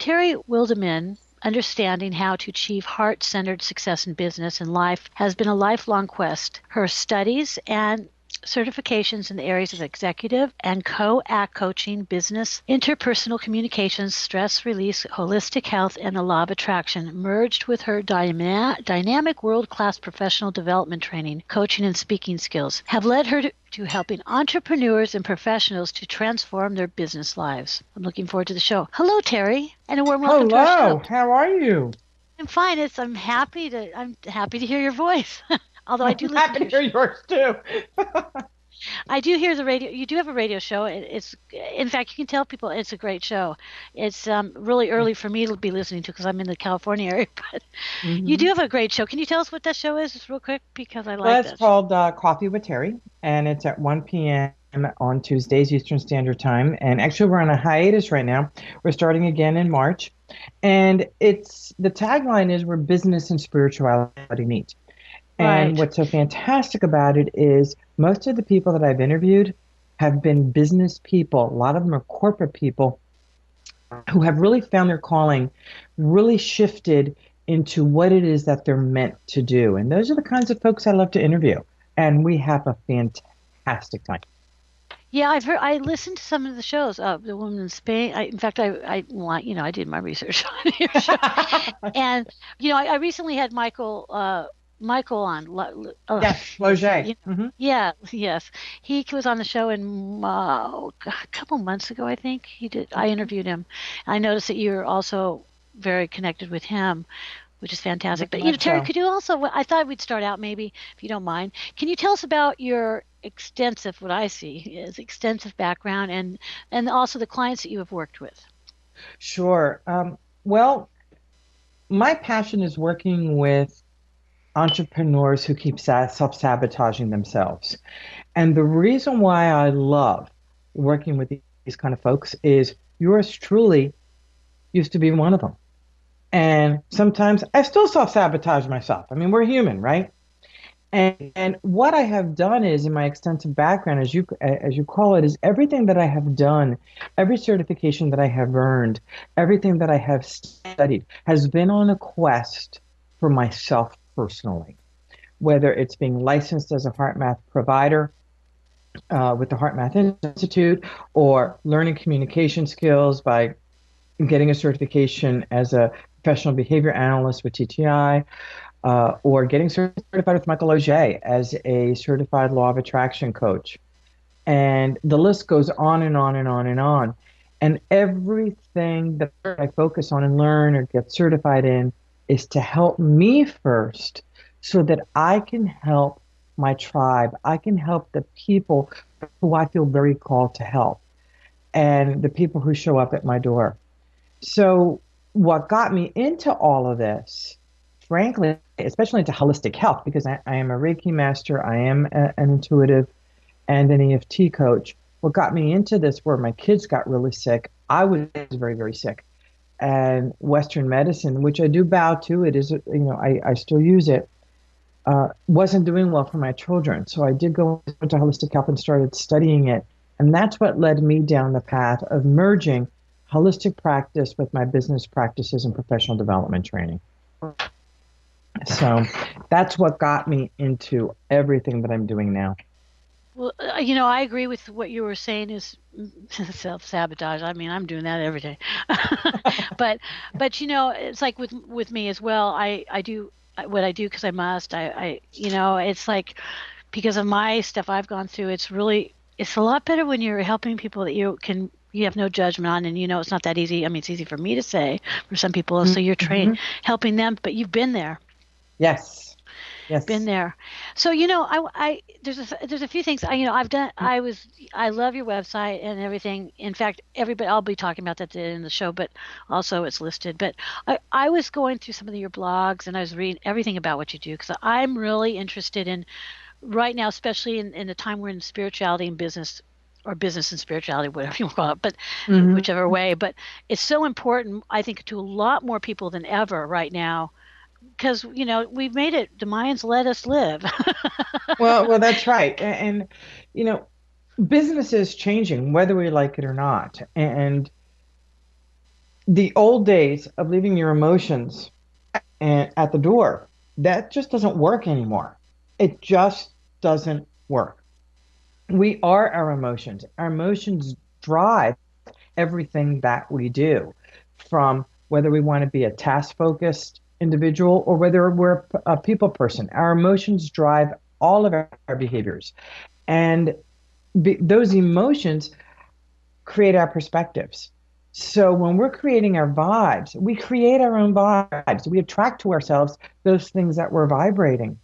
Terry Wildemann, understanding how to achieve heart-centered success in business and life has been a lifelong quest. Her studies and certifications in the areas of executive and co-act coaching, business, interpersonal communications, stress release, holistic health, and the law of attraction merged with her dynamic world-class professional development training, coaching, and speaking skills have led her to helping entrepreneurs and professionals to transform their business lives. I'm looking forward to the show. Hello, Terry, and a warm welcome to our Hello, show. how are you? I'm fine. I'm happy to hear your voice. Although I do I'm listen happy to to your hear yours too. I do hear the radio. You do have a radio show. In fact, you can tell people it's a great show. It's really early for me to be listening to because I'm in the California area. But you do hmm have a great show. Can you tell us what that show is, just real quick? Because I like Well, it's that show. called Coffee with Terry, and it's at 1 p.m. on Tuesdays Eastern Standard Time. And actually, we're on a hiatus right now. We're starting again in March, and it's the tagline is where business and spirituality meet. And Right. what's so fantastic about it is most of the people that I've interviewed have been business people. A lot of them are corporate people who have really found their calling, really shifted into what it is that they're meant to do. And those are the kinds of folks I love to interview. And we have a fantastic time. Yeah, I've heard. I listened to some of the shows. The woman in Spain. In fact, I did my research on your show, and I recently had Michael on. Yes, Let's see, Loget. yeah, yes, he was on the show a couple months ago, I think he did. I interviewed him. I noticed that you're also very connected with him, which is fantastic. Very But much Terry, so. could you also? I thought we'd start out maybe, if you don't mind. Can you tell us about your extensive, what I see is extensive background and also the clients that you have worked with? Sure. Well, my passion is working with entrepreneurs who keep self-sabotaging themselves. And the reason why I love working with these kind of folks is yours truly used to be one of them. And sometimes I still self-sabotage myself. I mean, we're human, right? And what I have done is in my extensive background, as you call it, is everything that I have done, every certification that I have earned, everything that I have studied has been on a quest for myself personally, whether it's being licensed as a heart math provider with the Heart Math Institute, or learning communication skills by getting a certification as a professional behavior analyst with TTI, or getting certified with Michael Auger as a certified law of attraction coach. And the list goes on and on and on and on. And everything that I focus on and learn or get certified in is to help me first so that I can help my tribe. I can help the people who I feel very called to help and the people who show up at my door. So, what got me into all of this, frankly, especially into holistic health, because I am a Reiki master, I am an intuitive and an EFT coach. What got me into this were my kids got really sick. I was very, very sick. And Western medicine, which I do bow to, it is, I still use it, wasn't doing well for my children. So I did go into holistic health and started studying it. And that's what led me down the path of merging holistic practice with my business practices and professional development training. So that's what got me into everything that I'm doing now. Well, I agree with what you were saying is self-sabotage. I mean, I'm doing that every day. But it's like with me as well. I do what I do because I must. It's like because of my stuff I've gone through, it's a lot better when you're helping people that you have no judgment on, and it's not that easy. I mean, it's easy for me to say for some people, and so you're trained Mhm. helping them, but you've Yes. been Yes. there. So there's a few things I've done. I love your website and everything. In fact, everybody I'll be talking about that in the show, but also it's listed. But I was going through some of your blogs and I was reading everything about what you do because I'm really interested in right now, especially in the time we're in spirituality and business. Or business and spirituality, whatever you want to call it, but hmm whichever way. But it's so important, I think, to a lot more people than ever right now because we've made it. The Mayans let us live. well, that's right. And, you know, business is changing, whether we like it or not. And The old days of leaving your emotions at the door, that just doesn't work anymore. It just doesn't work. We are our emotions. Our emotions drive everything that we do, from whether we want to be a task focused individual or whether we're a people person. Our emotions drive all of our behaviors. And those emotions create our perspectives. So when we're creating our vibes, we create our own vibes. We attract to ourselves those things that we're vibrating.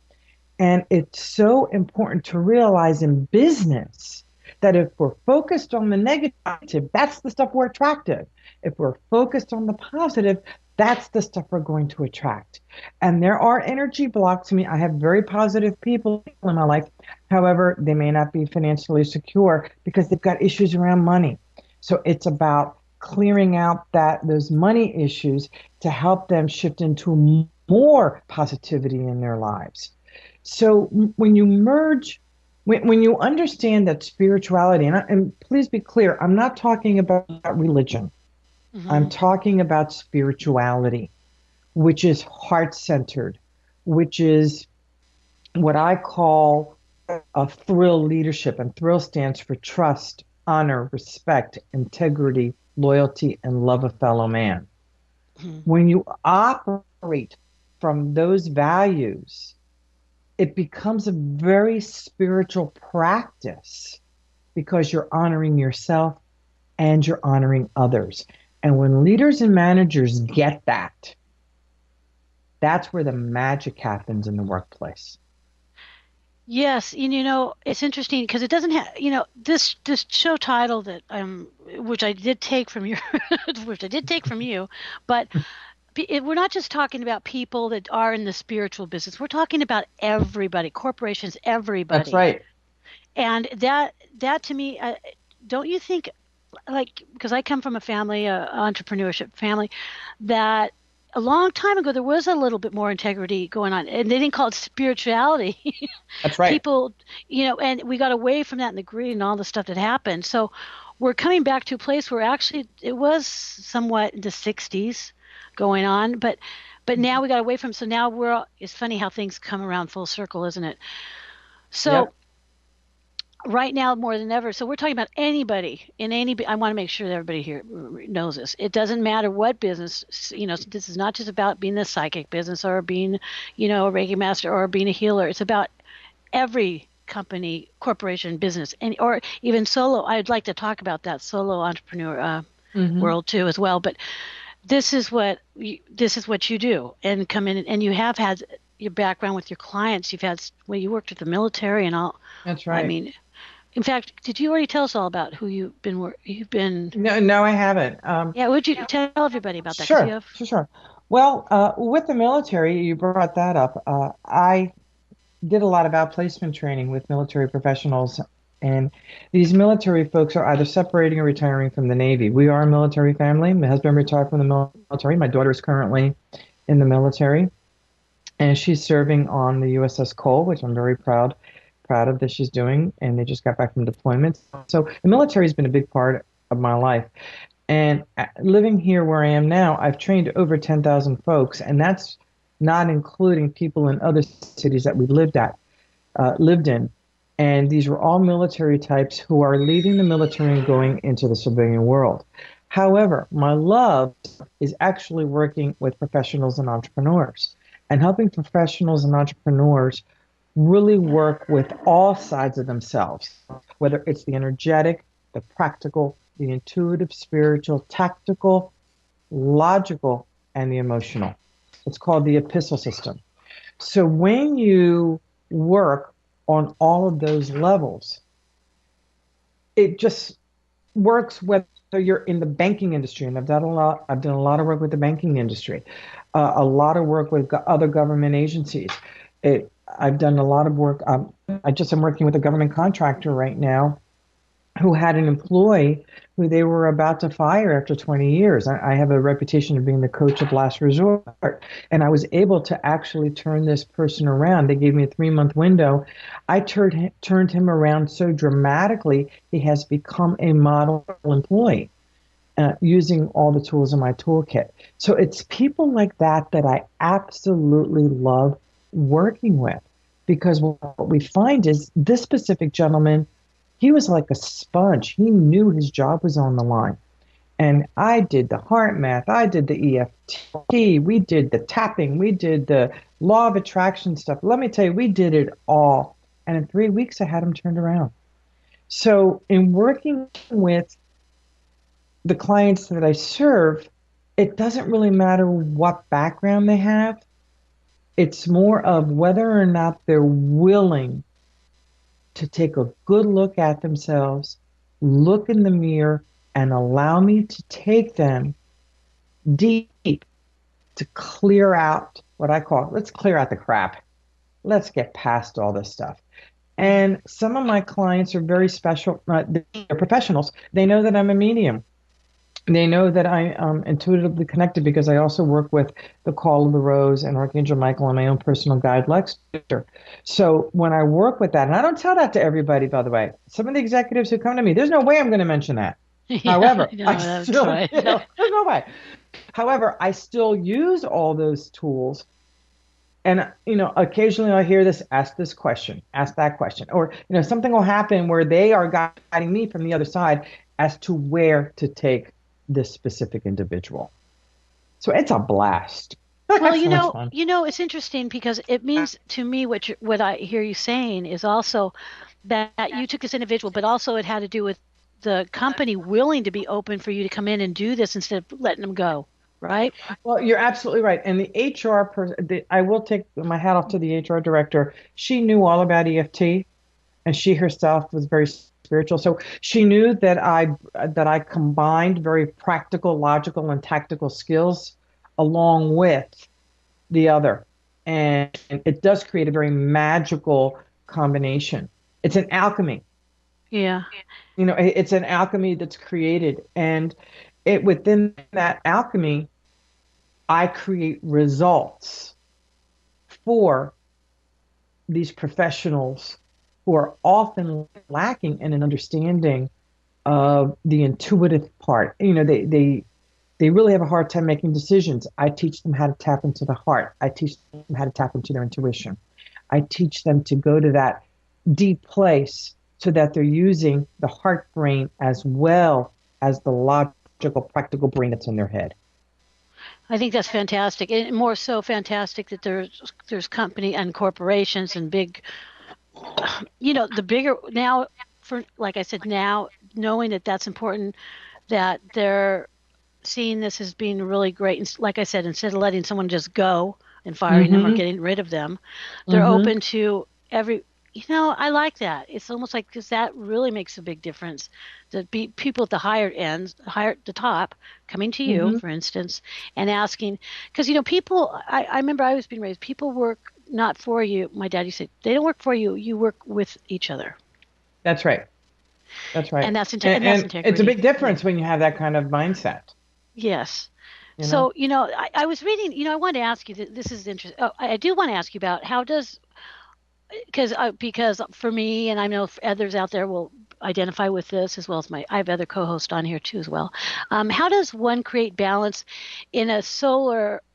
And it's so important to realize in business that if we're focused on the negative, that's the stuff we're attracted. If we're focused on the positive, that's the stuff we're going to attract. And there are energy blocks. I mean, I have very positive people in my life. However, they may not be financially secure because they've got issues around money. So it's about clearing out those money issues to help them shift into more positivity in their lives. So when you merge, when you understand that spirituality, and please be clear, I'm not talking about religion. I'm Hmm. talking about spirituality, which is heart centered, which is what I call a thrill leadership. And thrill stands for trust, honor, respect, integrity, loyalty, and love of fellow man. Hmm. When you operate from those values, it becomes a very spiritual practice because you're honoring yourself and you're honoring others. And when leaders and managers get that, that's where the magic happens in the workplace. Yes, and it's interesting because it doesn't have, this show title that which I did take from your, which I did take from you, but we're not just talking about people that are in the spiritual business. We're talking about everybody, corporations, That's everybody. right. And that to me, don't you think, like, because I come from a family, entrepreneurship family, that a long time ago there was a little bit more integrity going on, and they didn't call it spirituality. That's right. People, and we got away from that and the greed and all the stuff that happened. So we're coming back to a place where actually it was somewhat in the 60s going on, but now we got away from. So now it's funny how things come around full circle, isn't it? So Yep. right now more than ever. So we're talking about anybody in any. I want to make sure that everybody here knows this. It doesn't matter what business. This is not just about being the psychic business or being, a Reiki master or being a healer. It's about every company, corporation, business, and or even solo. I'd like to talk about that solo entrepreneur Hmm. world too as well. But this is what you do, and come in and you have had your background with your clients. You worked with the military and all. That's I right. mean, in fact, did you already tell us all about who you've been? No, no, I haven't. Yeah, would you tell everybody about that? Because you Sure, have. sure, sure. Well, with the military, you brought that up. I did a lot of outplacement training with military professionals, and these military folks are either separating or retiring from the Navy. We are a military family. My husband retired from the military. My daughter is currently in the military, and she's serving on the USS Cole, which I'm very proud of that she's doing. And they just got back from deployment. So the military has been a big part of my life. And living here where I am now, I've trained over 10,000 folks, and that's not including people in other cities that we lived in. And these were all military types who are leaving the military and going into the civilian world. However, my love is actually working with professionals and entrepreneurs and helping professionals and entrepreneurs really work with all sides of themselves, whether it's the energetic, the practical, the intuitive, spiritual, tactical, logical, and the emotional. It's called the epistle system. So when you work on all of those levels, it just works whether you're in the banking industry, and I've done a lot of work with the banking industry, a lot of work with other government agencies. I've done a lot of work. I just am working with a government contractor right now who had an employee who they were about to fire after 20 years. I have a reputation of being the coach of last resort, and I was able to actually turn this person around. They gave me a 3-month window. I turned him around so dramatically, he has become a model employee. using all the tools in my toolkit. So it's people like that that I absolutely love working with because what we find is this specific gentleman, he was like a sponge. He knew his job was on the line. And I did the heart math, I did the EFT, we did the tapping, we did the law of attraction stuff. Let me tell you, we did it all. And in 3 weeks, I had him turned around. So, in working with the clients that I serve, it doesn't really matter what background they have. It's more of whether or not they're willing to take a good look at themselves, look in the mirror, and allow me to take them deep to clear out what I call, let's clear out the crap. Let's get past all this stuff. And some of my clients are very special, they're professionals. They know that I'm a medium. They know that I am intuitively connected because I also work with the Call of the Rose and Archangel Michael and my own personal guide, Lexter. So when I work with that, and I don't tell that to everybody, by the way, some of the executives who come to me, there's no way I'm going to mention that. Yeah, However, no, I that's still, right. there's no way. However, I still use all those tools. And, occasionally I hear this, ask this question, ask that question, or, something will happen where they are guiding me from the other side as to where to take this specific individual. So it's a blast. I Well, have so much fun. it's interesting because it means to me what I hear you saying is also that you took this individual, but also it had to do with the company willing to be open for you to come in and do this instead of letting them go, right? Well, you're absolutely right. And the HR person, I will take my hat off to the HR director. She knew all about EFT, and she herself was very spiritual. So she knew that I combined very practical, logical, and tactical skills along with the other. And it does create a very magical combination. It's an alchemy. Yeah. It's an alchemy that's created. And it within that alchemy, I create results for these professionals who are often lacking in an understanding of the intuitive part. They really have a hard time making decisions. I teach them how to tap into the heart. I teach them how to tap into their intuition. I teach them to go to that deep place so that they're using the heart brain as well as the logical, practical brain that's in their head. I think that's fantastic. And more so fantastic that there's company and corporations and big, the bigger now for like I said now knowing that that's important that they're seeing this as being really great. And like I said, instead of letting someone just go and firing them or Mm-hmm. getting rid of them, they're Mm-hmm. open to every. I like that. It's almost like because that really makes a big difference. The people at the higher ends, higher at the top, coming to you, Mm-hmm. for instance, and asking, because people. I remember I was being raised. People work not for you. My dad used to say they don't work for you. You work with each other, That's right. That's right. and that's And it's a integrity. big Yeah. difference when you have that kind of mindset, Yes. you know? So, I was reading, I wanted to ask you, this is interesting. Oh, I do want to ask you about how does, because for me, and I know others out there will identify with this as well as I have other co-hosts on here too as well. How does one create balance in the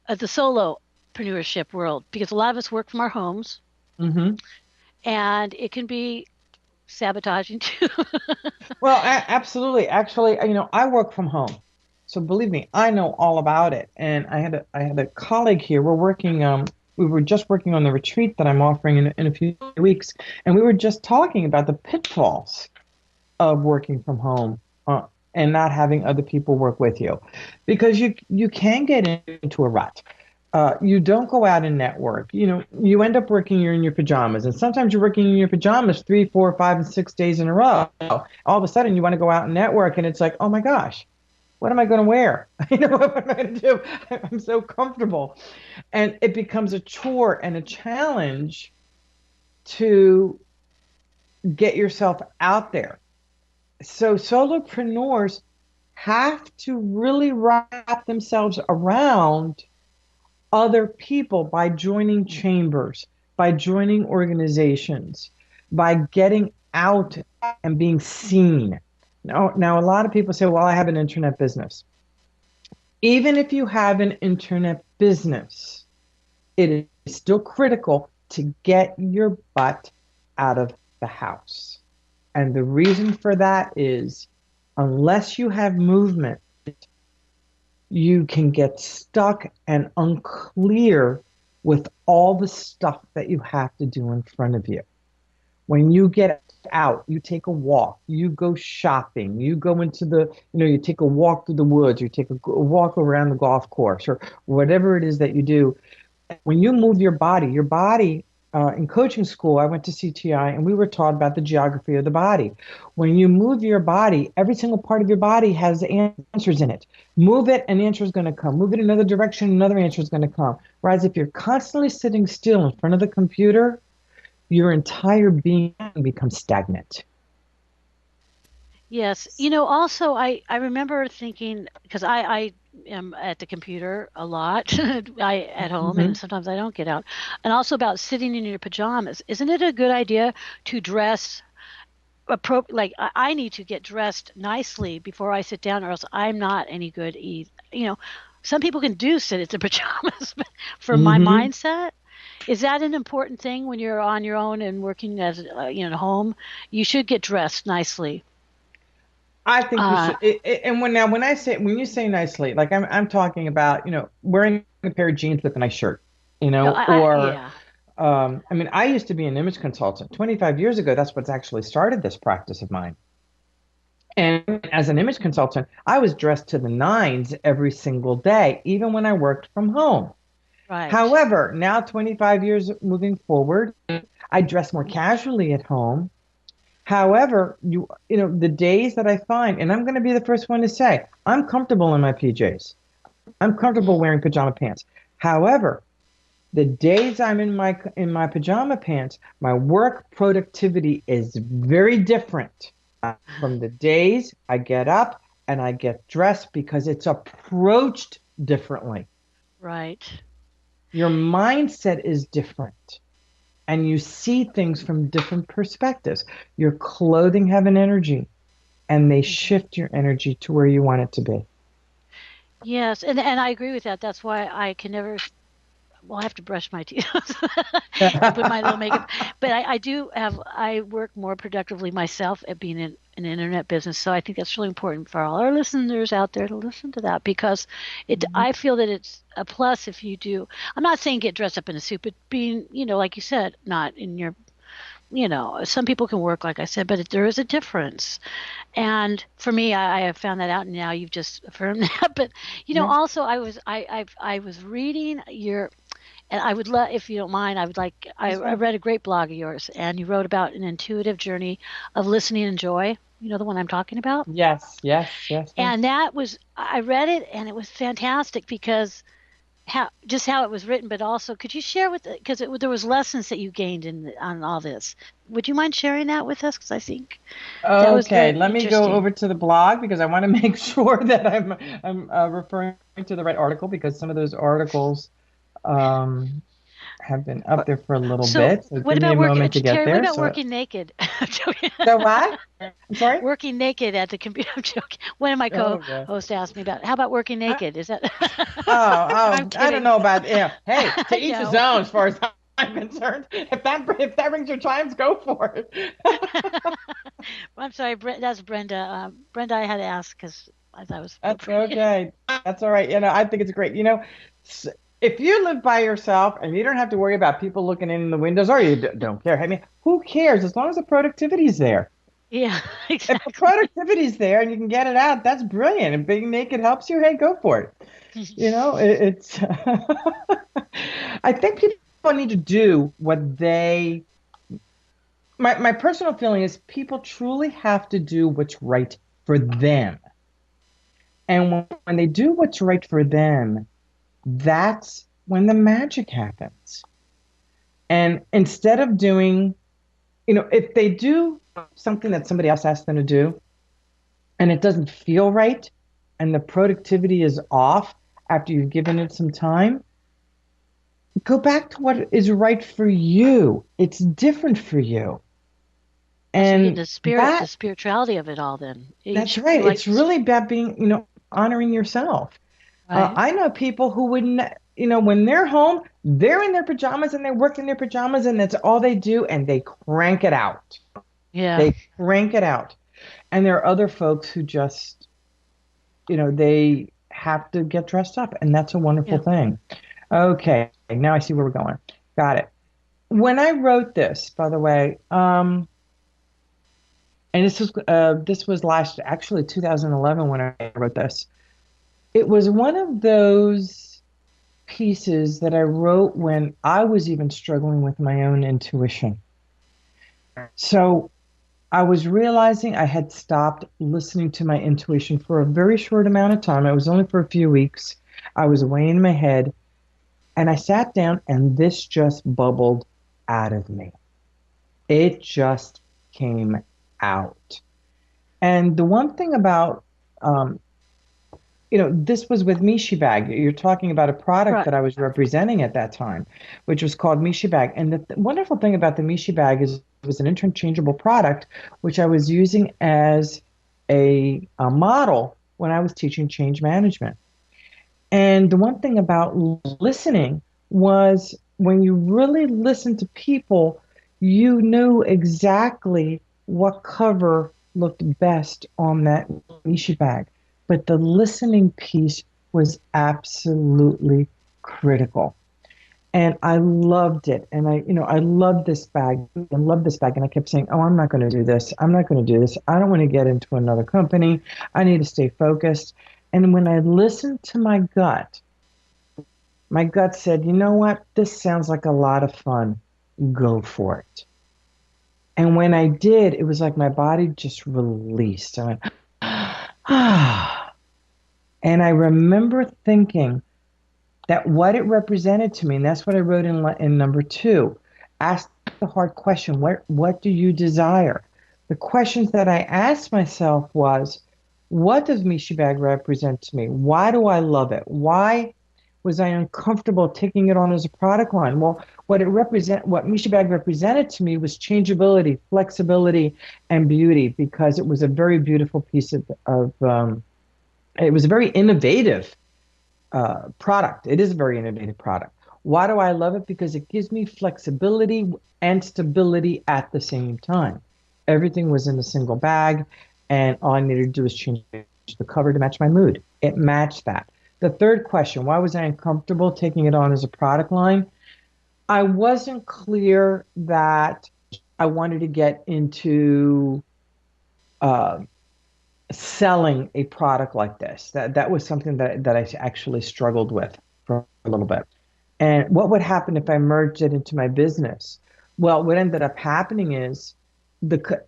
solopreneurship world? Because a lot of us work from our homes Hmm. and it can be sabotaging too. Well, absolutely. Actually, I work from home. So believe me, I know all about it. And I had a colleague here. We were just working on the retreat that I'm offering in a few weeks, and we were just talking about the pitfalls of working from home, and not having other people work with you, because you can get into a rut. You don't go out and network. You end up working you're in your pajamas, and sometimes you're working in your pajamas 3, 4, 5, and 6 days in a row. All of a sudden, you want to go out and network, and it's like, oh my gosh, what am I going to wear? What am I going to do? I'm so comfortable, and it becomes a chore and a challenge to get yourself out there. So solopreneurs have to really wrap themselves around other people by joining chambers, by joining organizations, by getting out and being seen. Now, a lot of people say, well, I have an internet business. Even if you have an internet business, it is still critical to get your butt out of the house. And the reason for that is unless you have movement, you can get stuck and unclear with all the stuff that you have to do in front of you. When you get out, you take a walk, you go shopping, you go into you take a walk through the woods, you take a walk around the golf course, or whatever it is that you do. When you move your body, in coaching school, I went to CTI and we were taught about the geography of the body. When you move your body, every single part of your body has answers in it. Move it, an answer is going to come. Move it another direction, another answer is going to come. Whereas if you're constantly sitting still in front of the computer, your entire being becomes stagnant. Yes. Also, I remember thinking, because I am at the computer a lot, at home, and Hmm. sometimes I don't get out. And also about sitting in your pajamas. Isn't it a good idea to dress like I need to get dressed nicely before I sit down, or else I'm not any good either. Some people can do sit in their pajamas, but for my Hmm. mindset, is that an important thing when you're on your own and working as at home? You should get dressed nicely. I think you Uh, should. And when you say nicely, like I'm talking about, wearing a pair of jeans with a nice shirt, or yeah, I mean, I used to be an image consultant 25 years ago. That's what's actually started this practice of mine. And as an image consultant, I was dressed to the nines every single day, even when I worked from home. right. However, now 25 years moving forward, I dress more casually at home. However, the days that I find, and I'm going to be the first one to say, I'm comfortable in my PJs. I'm comfortable Mm, wearing pajama pants. However, the days I'm in my pajama pants, my work productivity is very different from the days I get up and I get dressed because it's approached differently. right. Your mindset is different and you see things from different perspectives. Your clothing have an energy and they Mhm. shift your energy to where you want it to be. Yes, and I agree with that. That's why I can never. Well, I have to brush my teeth and put my little makeup. But I do have, I work more productively myself at being in an internet business. So I think that's really important for all our listeners out there to listen to that because I feel that it's a plus if you do. I'm not saying get dressed up in a suit, but being, like you said, not in your, some people can work, like I said, but there is a difference. And for me, I have found that out, and now you've just affirmed that. But Yeah. also I was reading your and I would love, if you don't mind, I would like, That's I fine. read a great blog of yours, and you wrote about an intuitive journey of listening and joy. You know the one I'm talking about? Yes, yes, yes, And yes. that was, I read it, and it was fantastic because how it was written, but also could you share with, because there was lessons that you gained on all this. Would you mind sharing that with us? Because I think that was Okay, very let me go interesting. over to the blog because I want to make sure that I'm referring to the right article because some of those articles um, have been up there for a little So, bit. So what give me a about moment to get Terry? What there. about So working naked? I'm joking. so what? I'm sorry. Working naked at the computer. I'm joking. One of my Oh yeah. co-hosts asked me about how about working I, naked? Is that? I'm I don't kidding. know about hey, to I each his know. own as far as I'm concerned. If that brings your chimes, go for it. I'm sorry, that's Brenda. Brenda, I had to ask because I thought it was That's appropriate. okay. That's all right. I think it's great. If you live by yourself and you don't have to worry about people looking in the windows, or you don't care. I mean, who cares as long as the productivity's there? Yeah, If the exactly. productivity's there and you can get it out, that's brilliant. And being naked helps you. Hey, go for it. It's. I think people need to do what they. My personal feeling is people truly have to do what's right for them. And when they do what's right for them, that's when the magic happens. And instead of doing, if they do something that somebody else asked them to do and it doesn't feel right and the productivity is off after you've given it some time, go back to what is right for you. It's different for you. Oh, so you're And the that spirituality of it all then. that's Each, right. like, It's really about being, honoring yourself. right? I know people who wouldn't, when they're home, they're in their pajamas and they work in their pajamas and that's all they do and they crank it out. Yeah, They crank it out. And there are other folks who just, they have to get dressed up and that's a wonderful yeah, thing. Okay, now I see where we're going. Got it. When I wrote this, by the way, and this was last actually 2011 when I wrote this. It was one of those pieces that I wrote when I was even struggling with my own intuition. So I was realizing I had stopped listening to my intuition for a very short amount of time. It was only for a few weeks. I was away in my head and I sat down and this just bubbled out of me. It just came out. And the one thing about, um, this was with Mishi Bag. You're talking about a product right. that I was representing at that time, which was called Mishi Bag. And the wonderful thing about the Mishi Bag is it was an interchangeable product, which I was using as a model when I was teaching change management. And the one thing about listening was when you really listen to people, you knew exactly what cover looked best on that Mishi bag. But the listening piece was absolutely critical. And I loved it. And I loved this bag. I loved this bag. And I kept saying, oh, I'm not going to do this. I'm not going to do this. I don't want to get into another company. I need to stay focused. And when I listened to my gut said, you know what? This sounds like a lot of fun. Go for it. And when I did, it was like my body just released. I went, ah. And I remember thinking that what it represented to me, and that's what I wrote in number two, ask the hard question, what do you desire? The questions that I asked myself was, what does Mishi Bag represent to me? Why do I love it? Why was I uncomfortable taking it on as a product line? Well, what Mishi Bag represented to me was changeability, flexibility, and beauty because it was a very beautiful piece of it was a very innovative product. It is a very innovative product. Why do I love it? Because it gives me flexibility and stability at the same time. Everything was in a single bag, and all I needed to do was change the cover to match my mood. It matched that. The third question, why was I uncomfortable taking it on as a product line? I wasn't clear that I wanted to get into uh, selling a product like this. That was something that I actually struggled with for a little bit. And what would happen if I merged it into my business? Well, what ended up happening is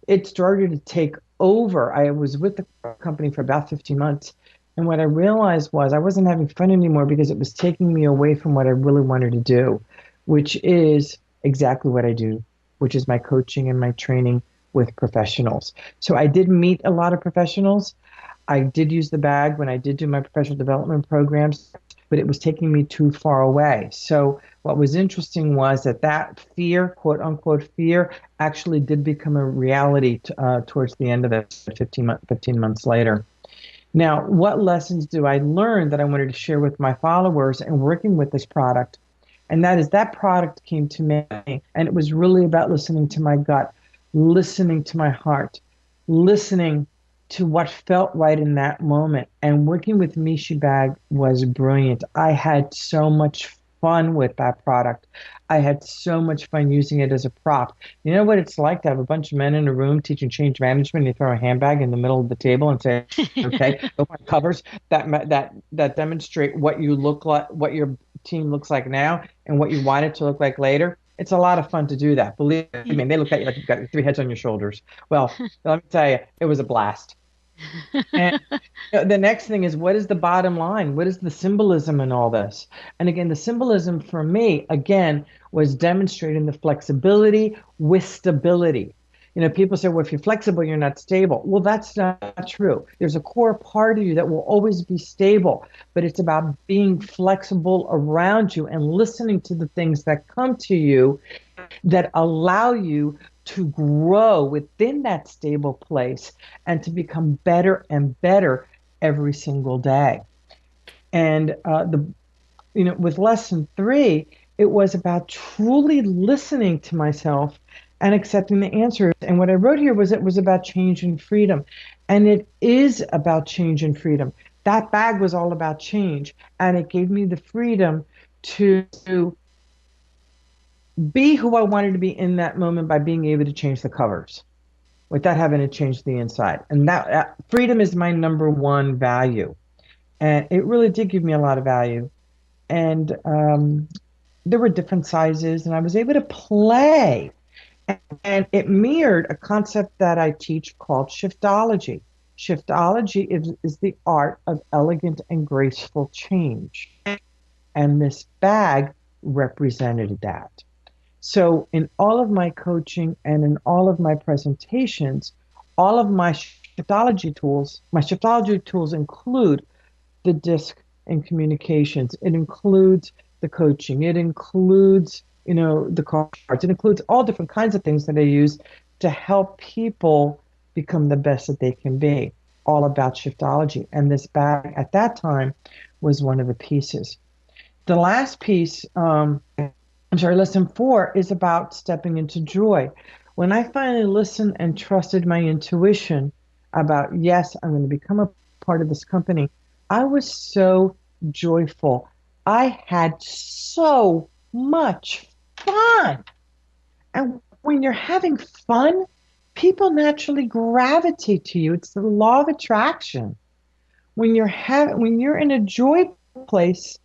it started to take over. I was with the company for about 15 months. And what I realized was I wasn't having fun anymore because it was taking me away from what I really wanted to do, which is exactly what I do, which is my coaching and my training with professionals. So I did meet a lot of professionals. I did use the bag when I did do my professional development programs, but it was taking me too far away. So what was interesting was that fear, quote unquote fear, actually did become a reality towards the end of it, 15 months later. Now, what lessons do I learn that I wanted to share with my followers and working with this product? And that is that product came to me, and it was really about listening to my gut, listening to my heart, listening to what felt right in that moment. And working with Mishi Bag was brilliant. I had so much fun with that product. I had so much fun using it as a prop. You know what it's like to have a bunch of men in a room teaching change management, and you throw a handbag in the middle of the table and say, okay, go find covers that demonstrate what you look like, what your team looks like now, and what you want it to look like later. It's a lot of fun to do that. Believe me, they look at you like you've got three heads on your shoulders. Well, let me tell you, it was a blast. And the next thing is, what is the bottom line? What is the symbolism in all this? And again, the symbolism for me, again, was demonstrating the flexibility with stability. People say, well, if you're flexible, you're not stable. Well, that's not true. There's a core part of you that will always be stable, but it's about being flexible around you and listening to the things that come to you that allow you to grow within that stable place and to become better and better every single day. And with lesson three, it was about truly listening to myself and accepting the answers. And what I wrote here was it was about change and freedom. And it is about change and freedom. That bag was all about change. And it gave me the freedom to be who I wanted to be in that moment by being able to change the covers without having to change the inside. And that freedom is my number one value. And it really did give me a lot of value. And there were different sizes, and I was able to play. And it mirrored a concept that I teach called shiftology. Shiftology is the art of elegant and graceful change. And this bag represented that. So in all of my coaching and in all of my presentations, all of my shiftology tools include the disc in communications. It includes the coaching. It includes, the cards. It includes all different kinds of things that I use to help people become the best that they can be. All about shiftology. And this bag at that time was one of the pieces. The last piece, lesson 4 is about stepping into joy. When I finally listened and trusted my intuition about, yes, I'm going to become a part of this company, I was so joyful. I had so much fun. And when you're having fun, people naturally gravitate to you. It's the law of attraction. When you're in a joy place,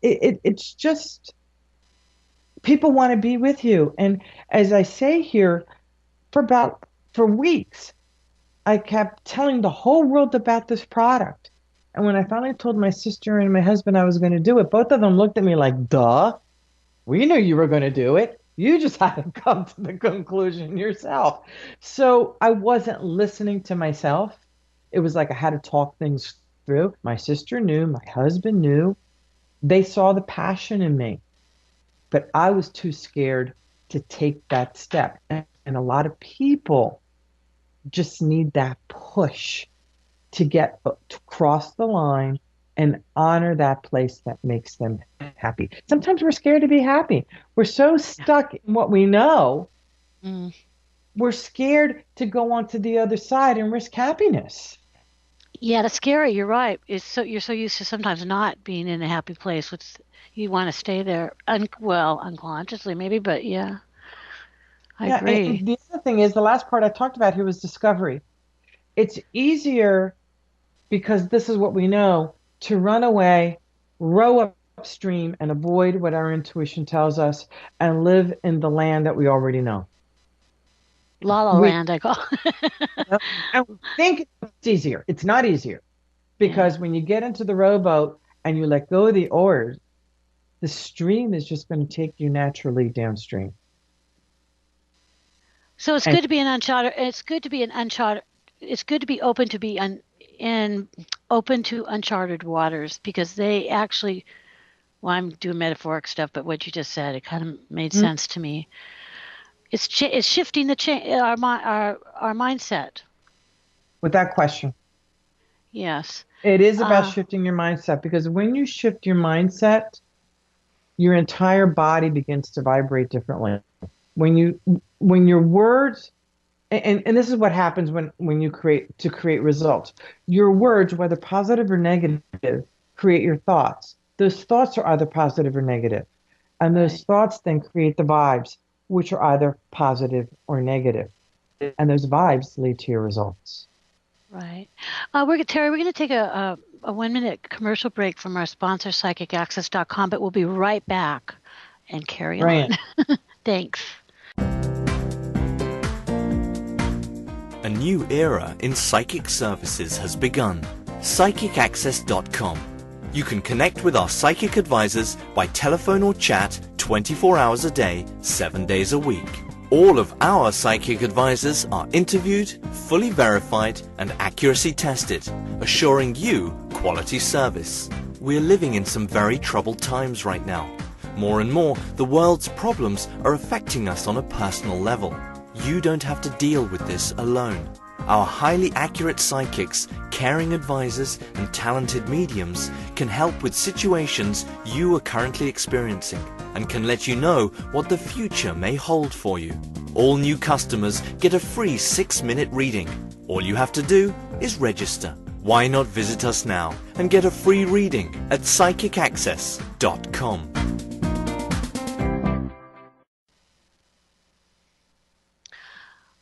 it's just people want to be with you. And as I say here, for weeks, I kept telling the whole world about this product. And when I finally told my sister and my husband I was going to do it, both of them looked at me like, duh, we knew you were going to do it. You just hadn't come to the conclusion yourself. So I wasn't listening to myself. It was like I had to talk things through. My sister knew, my husband knew. They saw the passion in me. But I was too scared to take that step. And a lot of people just need that push to cross the line and honor that place that makes them happy. Sometimes we're scared to be happy. We're so stuck in what we know. Mm. We're scared to go on to the other side and risk happiness. Yeah, that's scary. You're right. You're so used to sometimes not being in a happy place. You want to stay there, unconsciously maybe, but yeah, I agree. And the other thing is, the last part I talked about here was discovery. It's easier, because this is what we know, to run away, row upstream, and avoid what our intuition tells us, and live in the land that we already know. La La Land, I call. And we think it's easier. It's not easier, because when you get into the rowboat and you let go of the oars, the stream is just going to take you naturally downstream. So it's good to be an uncharted. It's good to be an uncharted. It's good to be open to be open to uncharted waters, because they actually. Well, I'm doing metaphoric stuff, but what you just said, it kind of made sense to me. It's shifting our mindset. Without question. Yes. It is about shifting your mindset, because when you shift your mindset, your entire body begins to vibrate differently. When your words, and this is what happens when you create results. Your words, whether positive or negative, create your thoughts. Those thoughts are either positive or negative. And those thoughts then create the vibes, which are either positive or negative. And those vibes lead to your results. Right. Terry, we're going to take a 1-minute commercial break from our sponsor, PsychicAccess.com, but we'll be right back and carry on. Thanks. A new era in psychic services has begun. PsychicAccess.com. You can connect with our psychic advisors by telephone or chat 24 hours a day, 7 days a week. All of our psychic advisors are interviewed, fully verified, and accuracy tested, assuring you quality service. We're living in some very troubled times right now. More and more, the world's problems are affecting us on a personal level. you don't have to deal with this alone. Our highly accurate psychics, caring advisors, and talented mediums can help with situations you are currently experiencing and can let you know what the future may hold for you. All new customers get a free 6-minute reading. All you have to do is register. Why not visit us now and get a free reading at psychicaccess.com.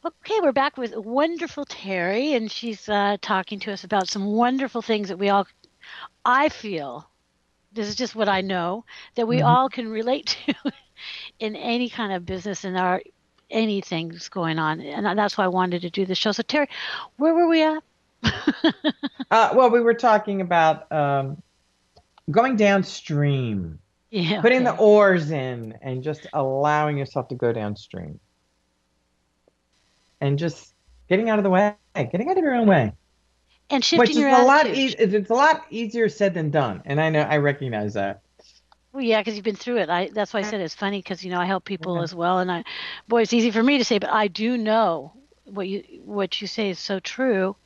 Okay, we're back with wonderful Terry, and she's talking to us about some wonderful things that I feel, this is just what I know, that we all can relate to in any kind of business and anything that's going on. And that's why I wanted to do the show. So Terry, where were we at? Well, we were talking about going downstream, putting the oars in and just allowing yourself to go downstream. And just getting out of the way, getting out of your own way. And shifting your attitude. It's a lot easier said than done. And I recognize that. Well, yeah, because you've been through it. That's why I said it's funny because, I help people as well. And boy, it's easy for me to say, but I do know what you say is so true.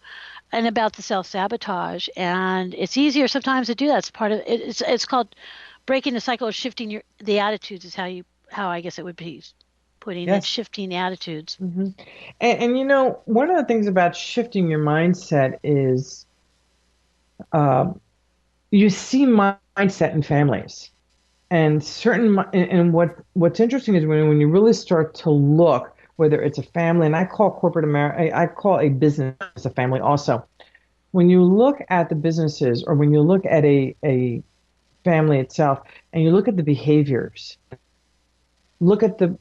And about the self-sabotage. And it's easier sometimes to do that. It's part of it. It's called breaking the cycle, or shifting the attitudes is how I guess it would be. Putting it, shifting attitudes. Mm-hmm. And one of the things about shifting your mindset is you see mindset in families, and what's interesting is when you really start to look, whether it's a family, and I call corporate America, I call a business a family also. When you look at the businesses, or when you look at a family itself, and you look at the behaviors, look at the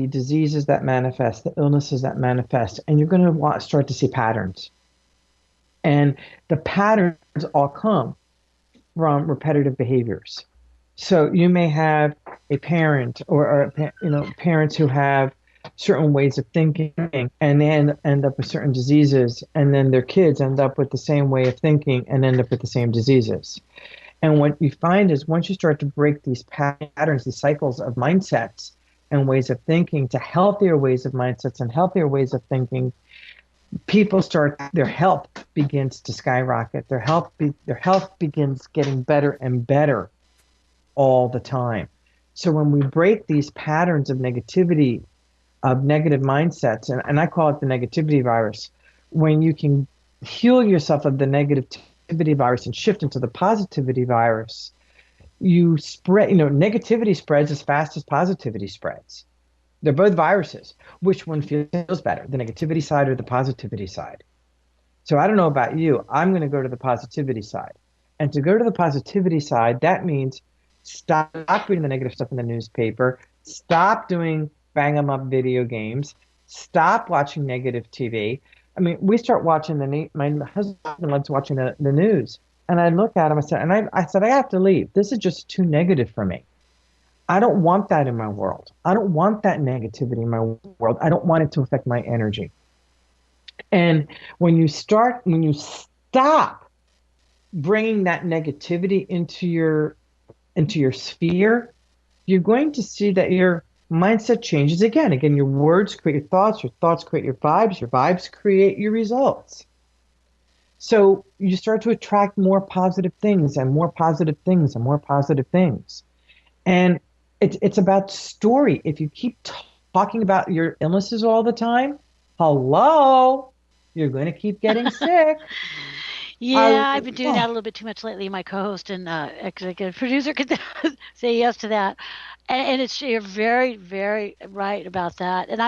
diseases that manifest, the illnesses that manifest, and you're going to start to see patterns. And the patterns all come from repetitive behaviors. So you may have a parent or parents who have certain ways of thinking and then end up with certain diseases, and then their kids end up with the same way of thinking and end up with the same diseases. And what you find is once you start to break these patterns, these cycles of mindsets and ways of thinking to healthier ways of mindsets and healthier ways of thinking, their health begins to skyrocket. Their health begins getting better and better all the time. So when we break these patterns of negativity, of negative mindsets, and I call it the negativity virus, when you can heal yourself of the negativity virus and shift into the positivity virus, you spread, negativity spreads as fast as positivity spreads. They're both viruses. Which one feels better, the negativity side or the positivity side? So I don't know about you. I'm going to go to the positivity side. And to go to the positivity side, that means stop reading the negative stuff in the newspaper, stop doing bang-em-up video games, stop watching negative TV. I mean, we start watching my husband loves watching the news. And I look at him, I said, I have to leave. This is just too negative for me. I don't want that in my world. I don't want that negativity in my world. I don't want it to affect my energy. And when you stop bringing that negativity into your sphere, you're going to see that your mindset changes again. Again, your words create your thoughts create your vibes create your results. So you start to attract more positive things and more positive things and more positive things. And it's about story. If you keep talking about your illnesses all the time, hello, you're going to keep getting sick. Yeah, I've been doing that a little bit too much lately. My co-host and executive producer could say yes to that. And you're very, very right about that. And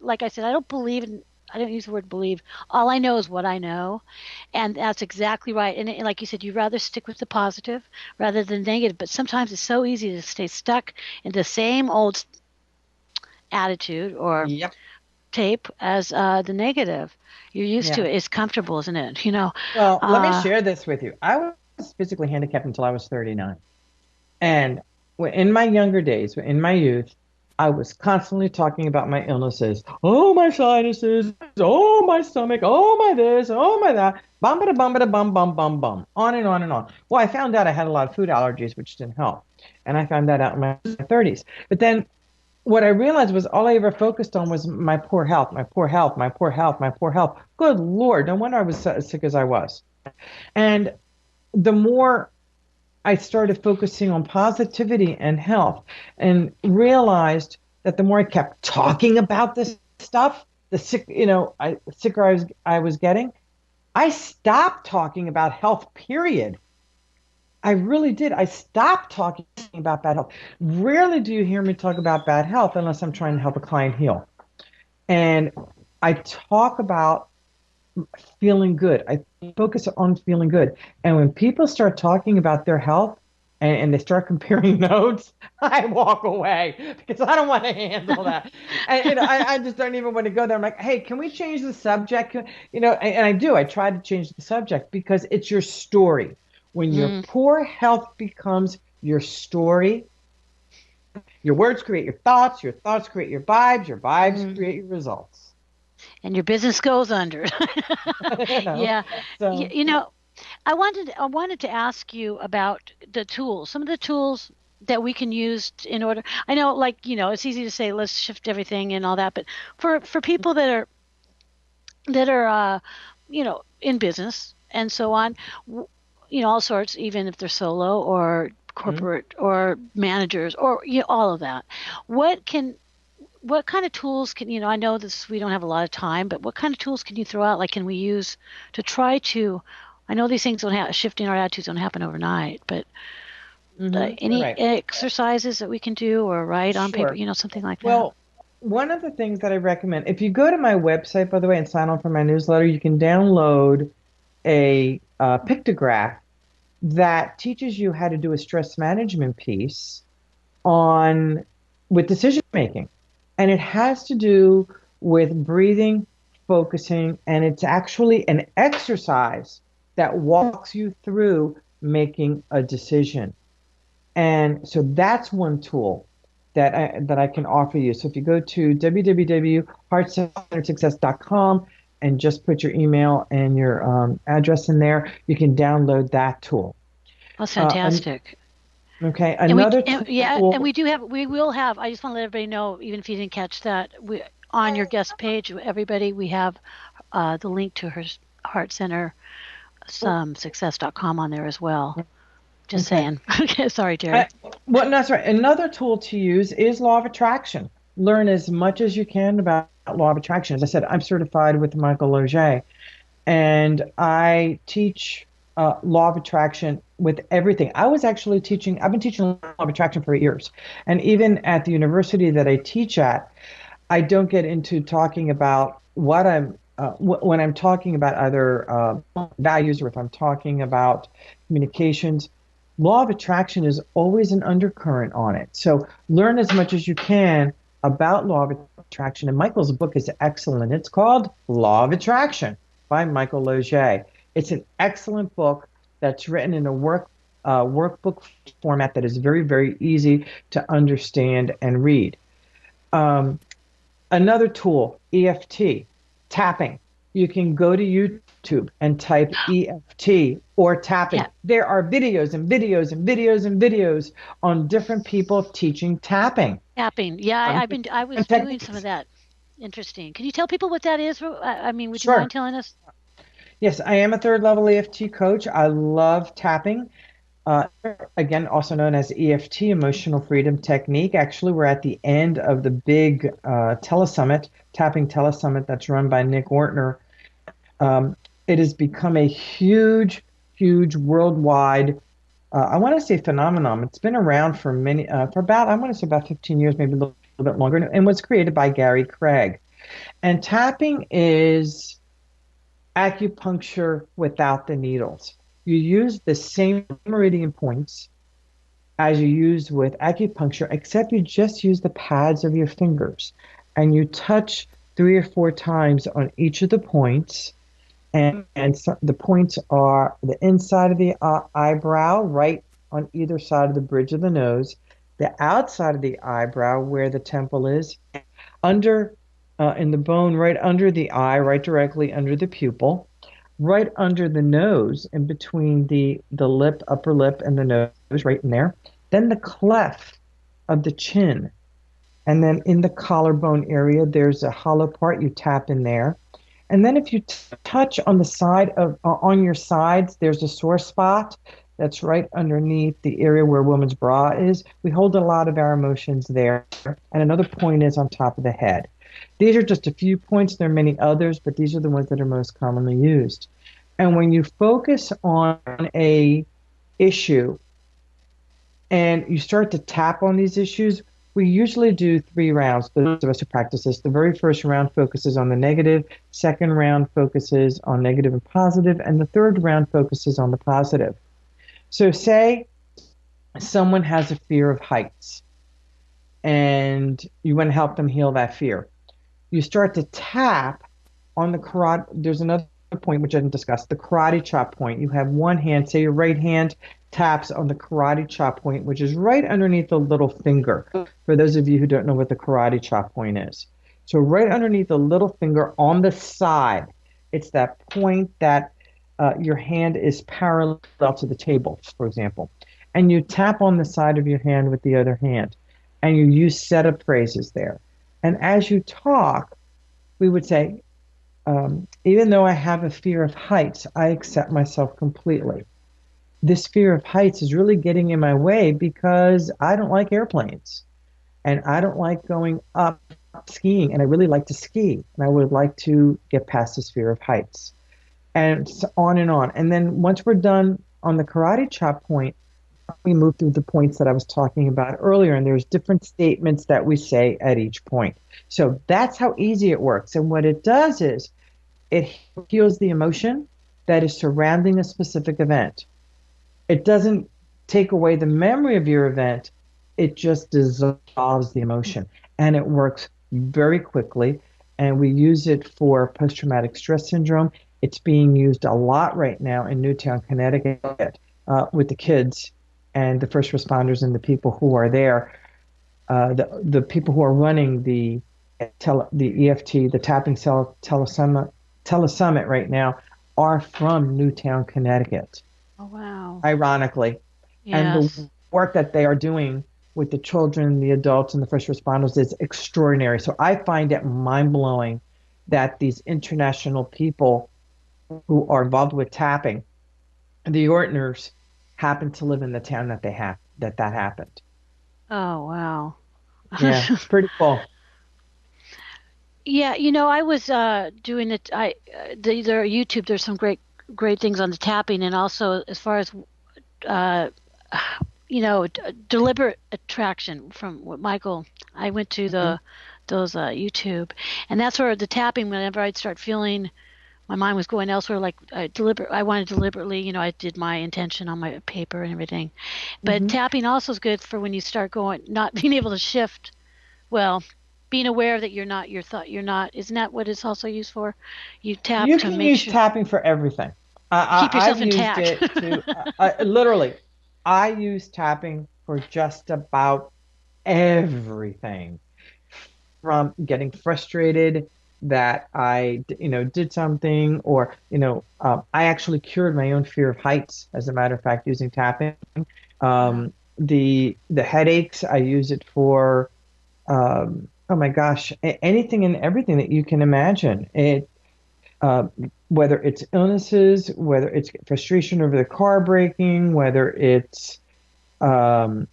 like I said, I don't use the word believe. All I know is what I know. And that's exactly right. And like you said, you'd rather stick with the positive rather than negative. But sometimes it's so easy to stay stuck in the same old attitude or tape as the negative. You're used to it. It's comfortable, isn't it? Well, let me share this with you. I was physically handicapped until I was 39. And in my younger days, in my youth, I was constantly talking about my illnesses. Oh, my sinuses. Oh, my stomach. Oh, my this. Oh, my that. Bum. On and on and on. Well, I found out I had a lot of food allergies, which didn't help. And I found that out in my 30s. But then what I realized was all I ever focused on was my poor health, my poor health, my poor health, my poor health. Good Lord, no wonder I was so as sick as I was. And the more I started focusing on positivity and health and realized that the more I kept talking about this stuff, the sick, sicker I was getting, I stopped talking about health, period. I really did. I stopped talking about bad health. Rarely do you hear me talk about bad health unless I'm trying to help a client heal. And I talk about feeling good. I focus on feeling good. And when people start talking about their health and they start comparing notes, I walk away because I don't want to handle that. And I just don't even want to go there. I'm like, hey, can we change the subject? And I do. I try to change the subject because it's your story. When your Mm. poor health becomes your story, your words create your thoughts create your vibes Mm. create your results. And your business goes under. you know, Yeah. You, so you know, I wanted to ask you about the tools, some of the tools that we can use in order. I know, like, it's easy to say let's shift everything and all that, but for people that are in business and so on, all sorts, even if they're solo or mhm. corporate or managers or all of that. What can what kind of tools can I know this we don't have a lot of time, but what kind of tools can you throw out? Like, can we use to try to? I know these things don't have shifting our attitudes don't happen overnight, but any Right. exercises that we can do or write on paper, Sure. something like that. Well, one of the things that I recommend, if you go to my website, by the way, and sign on for my newsletter, you can download a pictograph that teaches you how to do a stress management piece on with decision making. And it has to do with breathing, focusing, and it's actually an exercise that walks you through making a decision. And so that's one tool that I can offer you. So if you go to www.heartcenteredsuccess.com and just put your email and your address in there, you can download that tool. That's And fantastic. okay, And another yeah, and tool. we will have. I just want to let everybody know, even if you didn't catch that, we on your guest page, everybody, we have the link to her heart center success.com on there as well. Just Okay. saying. Okay, sorry, I, Terry. well, that's right. Another tool to use is law of attraction. Learn as much as you can about law of attraction. As I said, I'm certified with Michael Loge, and I teach law of attraction with everything. I've been teaching law of attraction for 8 years. And even at the university that I teach at, I don't get into talking about when I'm talking about either values or if I'm talking about communications. Law of attraction is always an undercurrent on it. So learn as much as you can about law of attraction. And Michael's book is excellent. It's called Law of Attraction by Michael Loge. It's an excellent book that's written in a workbook format that is very, very easy to understand and read. Um, Another tool, EFT, tapping. You can go to YouTube and type EFT or tapping. Yeah, There are videos and videos and videos and videos on different people teaching tapping tapping. Yeah, on I was different doing some of techniques. that. Interesting. Can you tell people what that is? I mean, would you mind Sure. telling us? Yes, I am a third level EFT coach. I love tapping. Uh, Again, also known as EFT, Emotional Freedom Technique. Actually, we're at the end of the big telesummit, tapping telesummit that's run by Nick Ortner. It has become a huge, huge worldwide, I want to say phenomenon. It's been around for about, I want to say about 15 years, maybe a little bit longer, and was created by Gary Craig. And tapping is acupuncture without the needles. You use the same meridian points as you use with acupuncture, except you just use the pads of your fingers and you touch 3 or 4 times on each of the points. And so the points are the inside of the eyebrow, right on either side of the bridge of the nose, the outside of the eyebrow where the temple is, under in the bone right under the eye, right directly under the pupil, right under the nose, in between the lip, upper lip, and the nose, right in there. Then the cleft of the chin, And then in the collarbone area, there's a hollow part. You tap in there. And then if you touch on the side of on your sides, there's a sore spot that's right underneath the area where a woman's bra is. We hold a lot of our emotions there. And another point is on top of the head. These are just a few points. There are many others, but these are the ones that are most commonly used. And when you focus on a issue and you start to tap on these issues, we usually do 3 rounds. Those of us who practice this, the very first round focuses on the negative, second round focuses on negative and positive, and the third round focuses on the positive. So say someone has a fear of heights and you want to help them heal that fear. You start to tap on the karate. There's another point which I didn't discuss, the karate chop point. You have one hand, say your right hand taps on the karate chop point, which is right underneath the little finger, for those of you who don't know what the karate chop point is. So right underneath the little finger on the side, it's that point that your hand is parallel to the table, for example. And you tap on the side of your hand with the other hand, and you use setup phrases there. And as you talk, we would say, even though I have a fear of heights, I accept myself completely. This fear of heights is really getting in my way because I don't like airplanes and I don't like going up skiing, and I really like to ski and I would like to get past this fear of heights, and so on and on. And then once we're done on the karate chop point, we move through the points that I was talking about earlier, and there's different statements that we say at each point. So that's how easy it works. And what it does is it heals the emotion that is surrounding a specific event. It doesn't take away the memory of your event. It just dissolves the emotion. And it works very quickly. And we use it for post-traumatic stress syndrome. It's being used a lot right now in Newtown, Connecticut, with the kids and the first responders and the people who are there. The people who are running the EFT, the tapping cell telesummit right now are from Newtown, Connecticut. Oh, wow. Ironically. Yes. And the work that they are doing with the children, the adults, and the first responders is extraordinary. So I find it mind-blowing that these international people who are involved with tapping, the Ortners, happen to live in the town that that happened. Oh, wow. Yeah, pretty cool. Yeah, I was doing it. There YouTube. There's some great things on the tapping, and also as far as deliberate attraction from what Michael. I went to those YouTube, and that's where the tapping. Whenever I'd start feeling my mind was going elsewhere, like I wanted deliberately. I did my intention on my paper and everything. But tapping also is good for when you start going, not being able to shift. Well, being aware that you're not your thought. You're not. Isn't that what it's also used for? You tap You to can make use sure tapping for everything. keep yourself I've intact. used it to literally. I use tapping for just about everything, from getting frustrated that I did something, or I actually cured my own fear of heights, as a matter of fact, using tapping. The headaches, I use it for. Oh my gosh, anything and everything that you can imagine. Whether it's illnesses, whether it's frustration over the car breaking, whether it's trying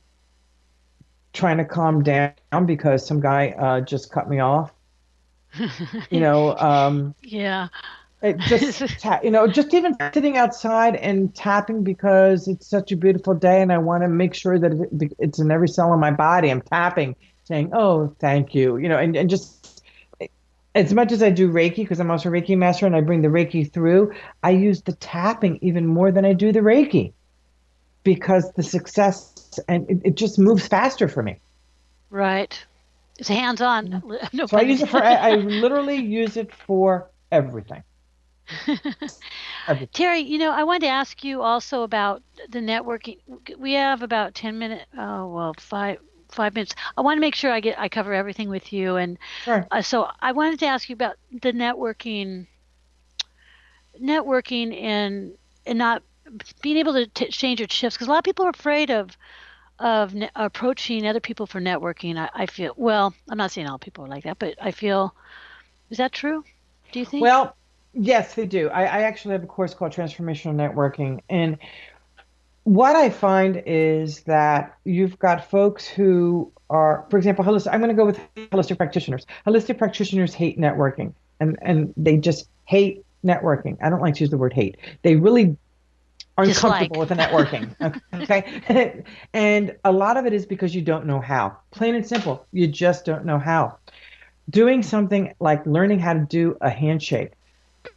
to calm down because some guy just cut me off. Yeah. It just just even sitting outside and tapping because it's such a beautiful day and I want to make sure that it's in every cell in my body. I'm tapping, saying, "Oh, thank you," and just as much as I do Reiki, because I'm also a Reiki master and I bring the Reiki through, I use the tapping even more than I do the Reiki, because the success and it just moves faster for me. Right. It's hands-on. No So I use it I literally use it for everything. Terry, I wanted to ask you also about the networking. We have about 10 minutes. Oh, well, 5 minutes. I want to make sure I cover everything with you. And Sure. So I wanted to ask you about the networking and not being able to change your shifts, because a lot of people are afraid of approaching other people for networking. I feel, well, I'm not saying all people are like that, but I feel, is that true? Do you think? Well, yes, they do. I actually have a course called Transformational Networking. And what I find is that you've got folks who are, for example, holistic, I'm going to go with holistic practitioners. Holistic practitioners hate networking and they just hate networking. I don't like to use the word hate. They really are uncomfortable Dislike. with the networking. Okay. And a lot of it is because you don't know how. Plain and simple. You just don't know how. Doing something like learning how to do a handshake.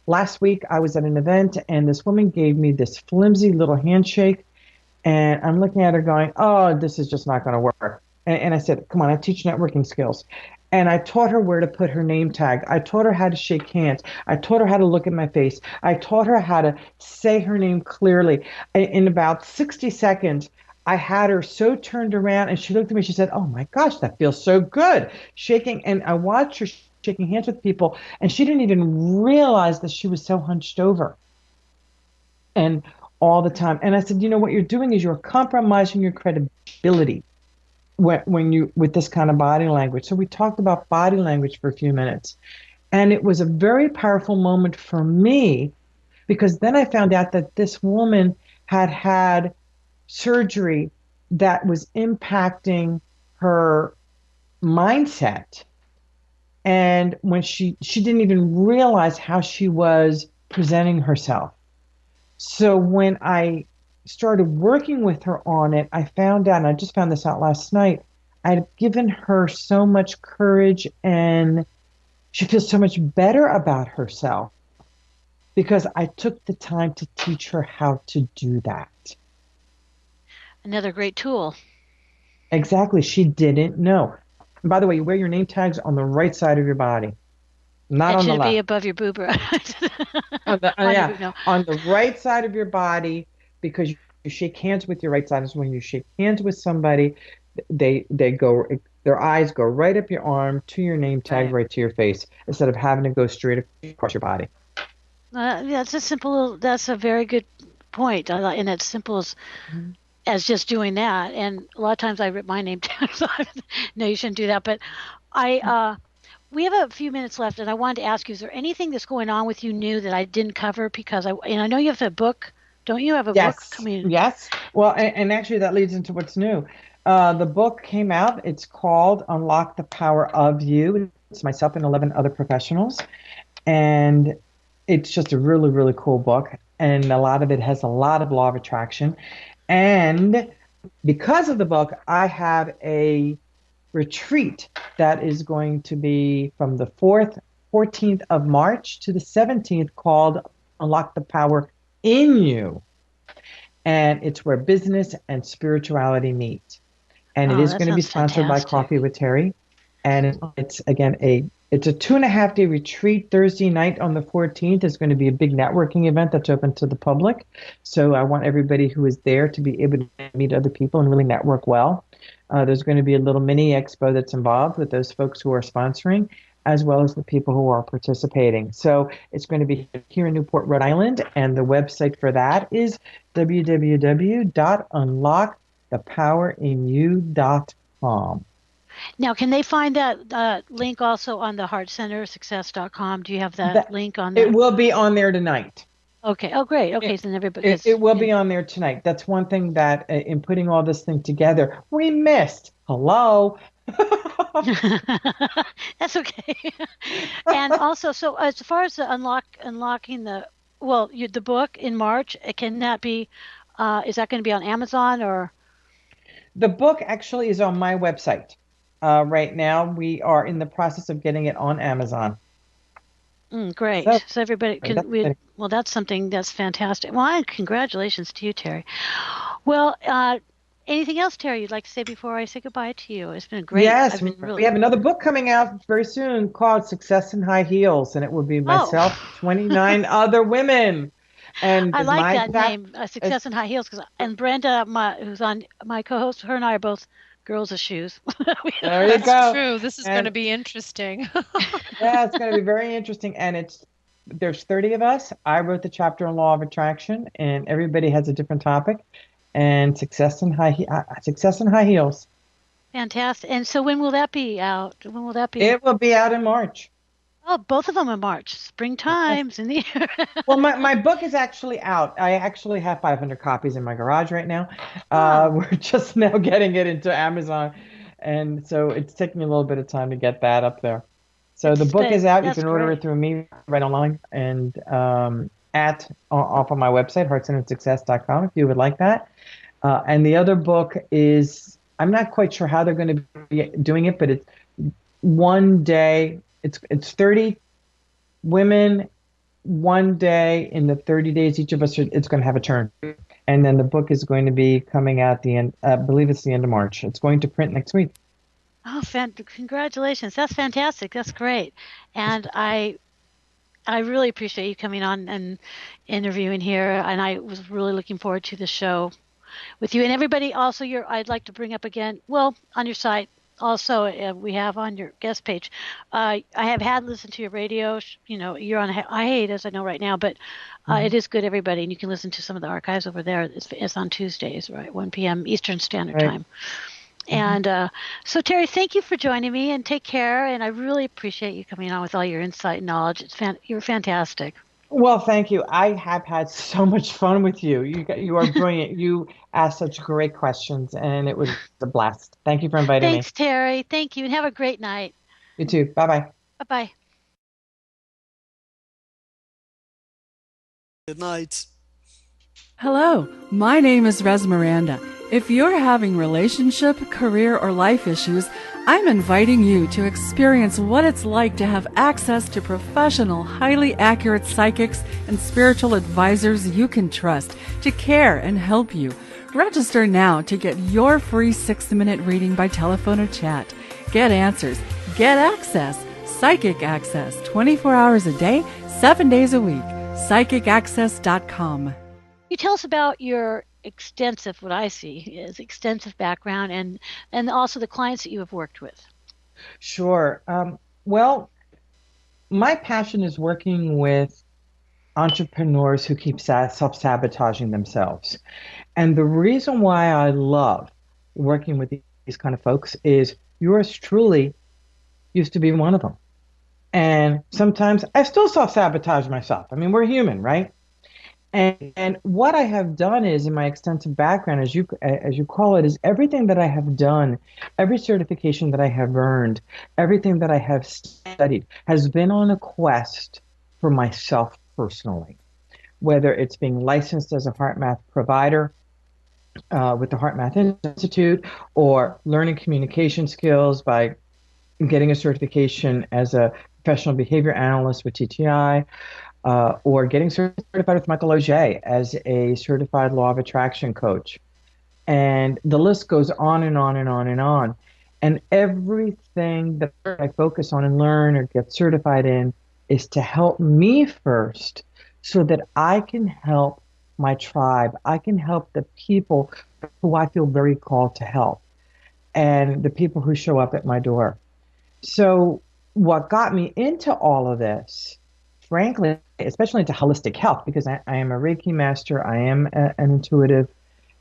Last week, I was at an event and this woman gave me this flimsy little handshake. And I'm looking at her going, oh, this is just not going to work. And I said, come on, I teach networking skills. And I taught her where to put her name tag. I taught her how to shake hands. I taught her how to look at my face. I taught her how to say her name clearly. In about 60 seconds, I had her so turned around and she looked at me. She said, oh my gosh, that feels so good. Shaking. And I watched her shaking hands with people and she didn't even realize that she was so hunched over. And all the time. And I said, you know, what you're doing is you're compromising your credibility when you with this kind of body language. So we talked about body language for a few minutes. And it was a very powerful moment for me because then I found out that this woman had had surgery that was impacting her mindset. And when she didn't even realize how she was presenting herself. So when I started working with her on it, I found out, and I just found this out last night, I'd given her so much courage and she feels so much better about herself because I took the time to teach her how to do that. Another great tool. Exactly. She didn't know. And by the way, you wear your name tags on the right side of your body, not And on should the it be left. above your boob? Yeah, No. on the right side of your body because you shake hands with your right side is when you shake hands with somebody, they go their eyes go right up your arm to your name tag Right. right to your face instead of having to go straight across your body. That's a simple. That's a very good point. And it's simple as just doing that. And a lot of times I rip my name down. So no, you shouldn't do that. But I we have a few minutes left, and I wanted to ask you: is there anything that's going on with you new that I didn't cover? Because I know you have a book. Don't you have a book Yes, coming? yes. Well, and actually that leads into what's new. The book came out. It's called Unlock the Power of You. It's myself and 11 other professionals. And it's just a really, really cool book. And a lot of it has a lot of law of attraction. And because of the book, I have a retreat that is going to be from the 14th of March to the 17th called Unlock the Power in You. And it's where business and spirituality meet. And it Oh, is that going to be sounds sponsored by fantastic. Coffee with Terry. And it's again it's a 2.5 day retreat. Thursday night on the 14th is going to be a big networking event that's open to the public. So I want everybody who is there to be able to meet other people and really network well. There's going to be a little mini expo that's involved with those folks who are sponsoring, as well as the people who are participating. So it's going to be here in Newport, Rhode Island, and the website for that is www.unlockthepowerinyou.com. Now, can they find that link also on the heartcentersuccess.com? Do you have that That link on it there? will be on there tonight. Okay. Oh, great. Okay. It, So then everybody, it because will be on there tonight. That's one thing that in putting all this thing together, we missed. Hello. that's okay. And also, so as far as the unlocking the, well, the book in March, can that be, is that going to be on Amazon or? The book actually is on my website. Right now, we are in the process of getting it on Amazon. So Great. So everybody that's can, it. well, that's something that's fantastic. Well, and congratulations to you, Terry. Well, anything else, Terry, you'd like to say before I say goodbye to you? It's been great. Yes, I've been we really, have another book coming out very soon called Success in High Heels, and it will be oh, myself, 29 other women. And I like my that chap name, is Success in High Heels, because and Brenda, who's on my co-host, her and I are both girls of shoes. there you That's go. true. This is going to And be interesting. yeah, it's going to be very interesting. And there's 30 of us. I wrote the chapter on law of attraction, and everybody has a different topic. and success in high heels. Fantastic. And so when will that be out? When will that be? It will be out in March. Oh, both of them in March. Springtime's in the year. Well, my book is actually out. I actually have 500 copies in my garage right now. Oh, We're just now getting it into Amazon, and so it's taking a little bit of time to get that up there. So the book is out. You that's can order great. it through me right online and off of my website, heartcenteredsuccess.com, if you would like that. And the other book is, I'm not quite sure how they're going to be doing it, but it's one day. It's 30 women one day in the 30 days each of us it's going to have a turn, and then the book is going to be coming out the end, I believe it's the end of March. It's going to print next week. Oh, congratulations. That's fantastic. That's great. And I really appreciate you coming on and interviewing here. And I was really looking forward to the show with you and everybody. Also, I'd like to bring up again, well, on your site, also we have on your guest page. I have had listened to your radio. You're on hiatus, I know right now, but it Mhm. is good, everybody, and you can listen to some of the archives over there. It's on Tuesdays, right, 1 p.m. Eastern Standard Right. Time. Mhm. And so, Terry, thank you for joining me, and take care. And I really appreciate you coming on with all your insight and knowledge. You're fantastic. Well, thank you. I have had so much fun with you. You are brilliant. You asked such great questions, and it was a blast. Thank you for inviting me. Thanks, Terry. Thank you, and have a great night. You too. Bye bye. Bye bye. Good night. Hello, my name is Res Miranda. If you're having relationship, career, or life issues, I'm inviting you to experience what it's like to have access to professional, highly accurate psychics and spiritual advisors you can trust to care and help you. Register now to get your free 6-minute reading by telephone or chat. Get answers, get access, psychic access, 24 hours a day, 7 days a week. PsychicAccess.com. You tell us about your extensive, what I see is extensive background, and also the clients that you have worked with. Sure. Well, my passion is working with entrepreneurs who keep self-sabotaging themselves. And the reason why I love working with these kind of folks is yours truly used to be one of them. And sometimes I still self-sabotage myself. I mean, we're human, right? And what I have done is, in my extensive background, as you call it, is everything that I have done, every certification that I have earned, everything that I have studied has been on a quest for myself personally. Whether it's being licensed as a heart math provider with the Heart Math Institute, or learning communication skills by getting a certification as a professional behavior analyst with TTI, or getting certified with Michael Auger as a certified law of attraction coach. And the list goes on and on and on and on. And everything that I focus on and learn or get certified in is to help me first so that I can help my tribe. I can help the people who I feel very called to help and the people who show up at my door. So what got me into all of this, frankly, especially into holistic health, because I am a Reiki master, I am an intuitive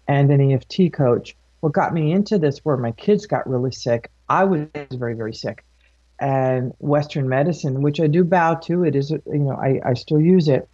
and an EFT coach. What got me into this were my kids got really sick. I was very, very sick. And Western medicine, which I do bow to, it is, I still use it,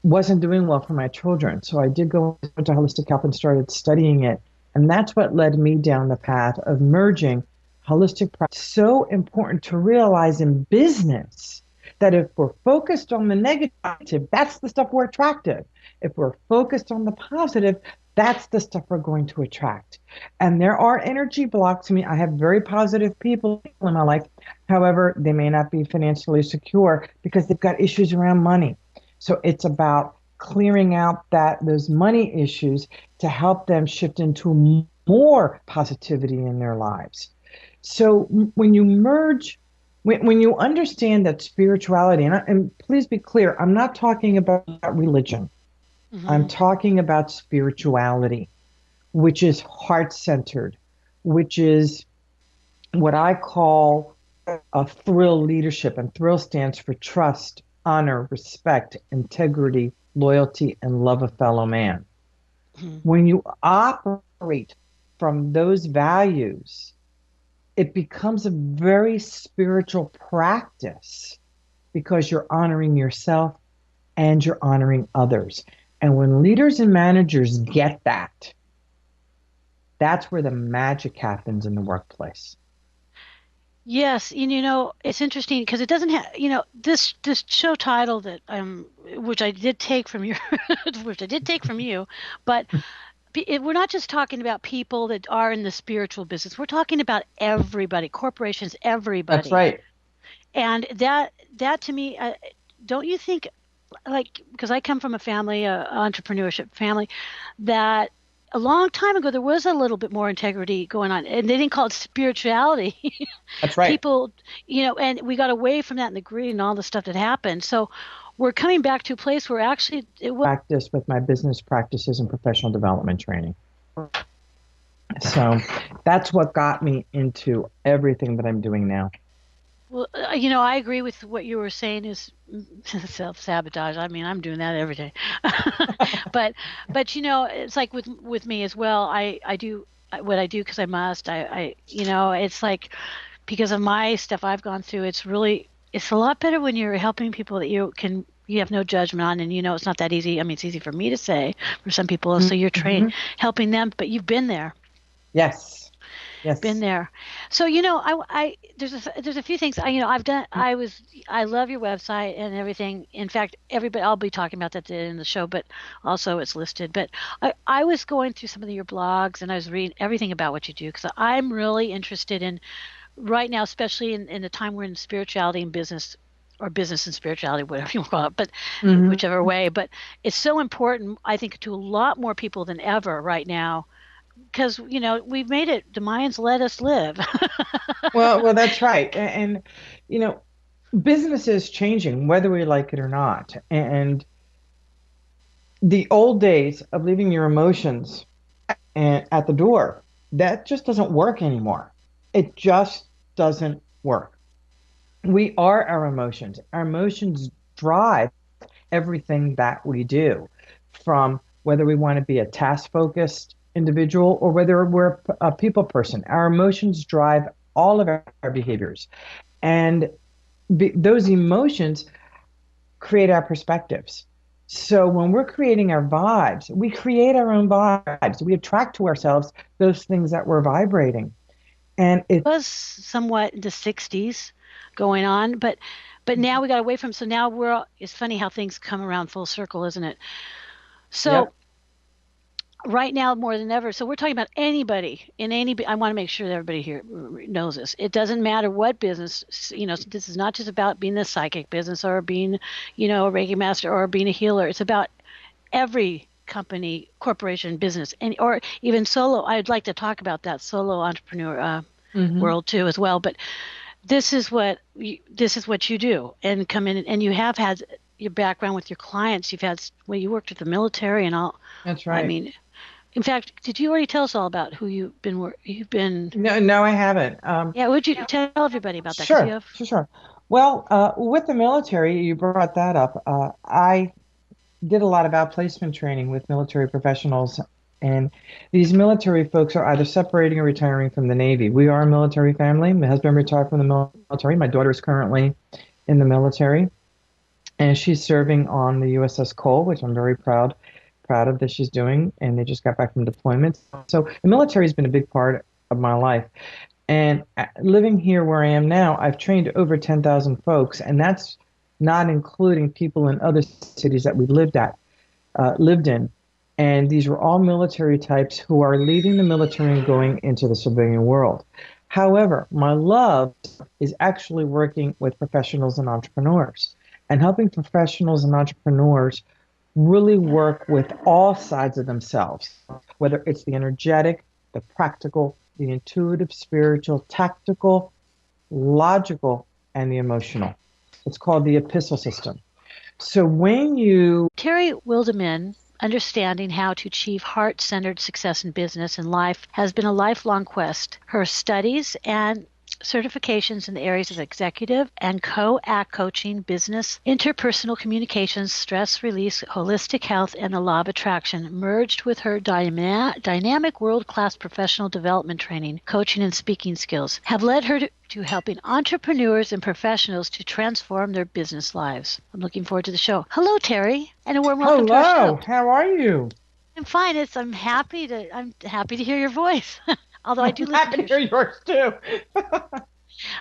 wasn't doing well for my children. So I did go into holistic health and started studying it. And that's what led me down the path of merging holistic practice. So important to realize in business that if we're focused on the negative, that's the stuff we're attractive. If we're focused on the positive, that's the stuff we're going to attract. And there are energy blocks. I mean, I have very positive people in my life. However, they may not be financially secure because they've got issues around money. So it's about clearing out those money issues to help them shift into more positivity in their lives. So when you merge, when you understand that spirituality, and please be clear, I'm not talking about religion. I'm talking about spirituality, which is heart-centered, which is what I call a thrill leadership. And thrill stands for trust, honor, respect, integrity, loyalty, and love of fellow man. When you operate from those values, it becomes a very spiritual practice because you're honoring yourself and you're honoring others. And when leaders and managers get that, that's where the magic happens in the workplace. Yes, and it's interesting because it doesn't have, this show title that which I did take from your, which I did take from you, but we're not just talking about people that are in the spiritual business. We're talking about everybody, corporations, That's everybody. right. And that to me, don't you think, like, because I come from a family, entrepreneurship family, that a long time ago there was a little bit more integrity going on, and they didn't call it spirituality. That's right. People, and we got away from that and the greed and all the stuff that happened. So we're coming back to a place where actually it was Practice with my business practices and professional development training. So that's what got me into everything that I'm doing now. well, I agree with what you were saying is self-sabotage. I mean, I'm doing that every day. but it's like with me as well. I do what I do because I must. It's like because of my stuff I've gone through. It's a lot better when you're helping people that you have no judgment on, and it's not that easy. I mean, it's easy for me to say, for some people. So you're trained helping them, but you've been there. Yes. Yes. Been there. So I there's a few things I've done. I love your website and everything. In fact, everybody, I'll be talking about that in the show, but also it's listed. But I was going through some of your blogs and I was reading everything about what you do because I'm really interested in right now, especially in the time we're in spirituality and business, or business and spirituality, whatever you want to call it, but whichever way. But it's so important, I think, to a lot more people than ever right now because we've made it. The Mayans let us live. Well, that's right. And business is changing, whether we like it or not. And the old days of leaving your emotions at the door, that just doesn't work anymore. It just doesn't work. We are our emotions. Our emotions drive everything that we do, from whether we want to be a task focused individual or whether we're a people person. Our emotions drive all of our behaviors. And those emotions create our perspectives. So when we're creating our vibes, we create our own vibes. We attract to ourselves those things that we're vibrating. And it was somewhat in the 60s going on, but now we got away from. So now it's funny how things come around full circle, isn't it? So Yep. Right now more than ever. So we're talking about anybody in any. I want to make sure that everybody here knows this. It doesn't matter what business. This is not just about being the psychic business or being, a Reiki master or being a healer. It's about every company, corporation, business, or even solo. I'd like to talk about that solo entrepreneur world too as well. But this is what you do, and come in, and you have had your background with your clients. You worked with the military and all. That's right. I mean, in fact, did you already tell us all about who you've been? No, I haven't. Yeah, would you tell everybody about that? Sure. Well, with the military, you brought that up. I did a lot of outplacement training with military professionals, and these military folks are either separating or retiring from the Navy. We are a military family. My husband retired from the military. My daughter is currently in the military, and she's serving on the USS Cole, which I'm very proud of that she's doing, and they just got back from deployment. So the military has been a big part of my life. And living here where I am now, I've trained over 10,000 folks, and that's not including people in other cities that we lived in. And these were all military types who are leaving the military and going into the civilian world. However, my love is actually working with professionals and entrepreneurs and helping professionals and entrepreneurs really work with all sides of themselves, whether it's the energetic, the practical, the intuitive, spiritual, tactical, logical, and the emotional. It's called the epistle system. So when you... Terry Wildemann, understanding how to achieve heart-centered success in business and life has been a lifelong quest. Her studies and certifications in the areas of executive and co-act coaching, business, interpersonal communications, stress release, holistic health, and the law of attraction, merged with her dynamic world-class professional development training, coaching, and speaking skills, have led her to helping entrepreneurs and professionals to transform their business lives. I'm looking forward to the show. Hello, Terry, and a warm welcome to our Hello, show. how are you? I'm fine. I'm happy to hear your voice. Although I do I'm listen happy to to hear yours too.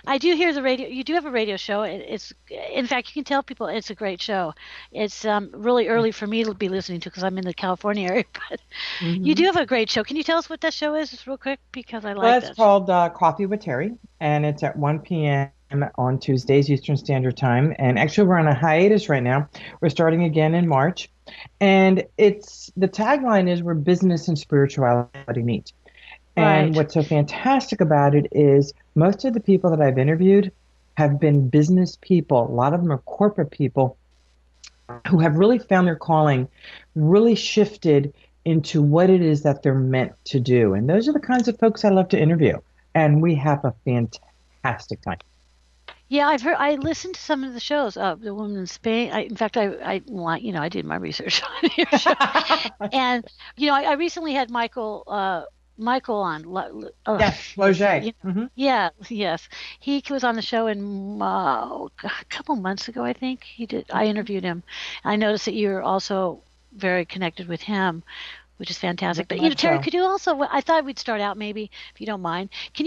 I do hear the radio. You do have a radio show. It's, in fact, you can tell people it's a great show. It's really early for me to be listening to because I'm in the California area. But you do Hmm. have a great show. Can you tell us what that show is, just real quick? Because I like Well, it's that show. called Coffee with Terry, and it's at 1 p.m. on Tuesdays Eastern Standard Time. And actually, we're on a hiatus right now. We're starting again in March, and it's the tagline is where business and spirituality meet. And Right. what's so fantastic about it is most of the people that I've interviewed have been business people. A lot of them are corporate people who have really found their calling, really shifted into what it is that they're meant to do. And those are the kinds of folks I love to interview. And we have a fantastic time. Yeah, I've heard. I listened to some of the shows. The woman in Spain. In fact, well, I did my research on your show, and I recently had Michael on. Yes, Loget. Yeah, yes, he was on the show a couple months ago. I think he did. I interviewed him. I noticed that you're also very connected with him, which is fantastic. Very But much Terry, so. could you also? I thought we'd start out maybe, if you don't mind. Can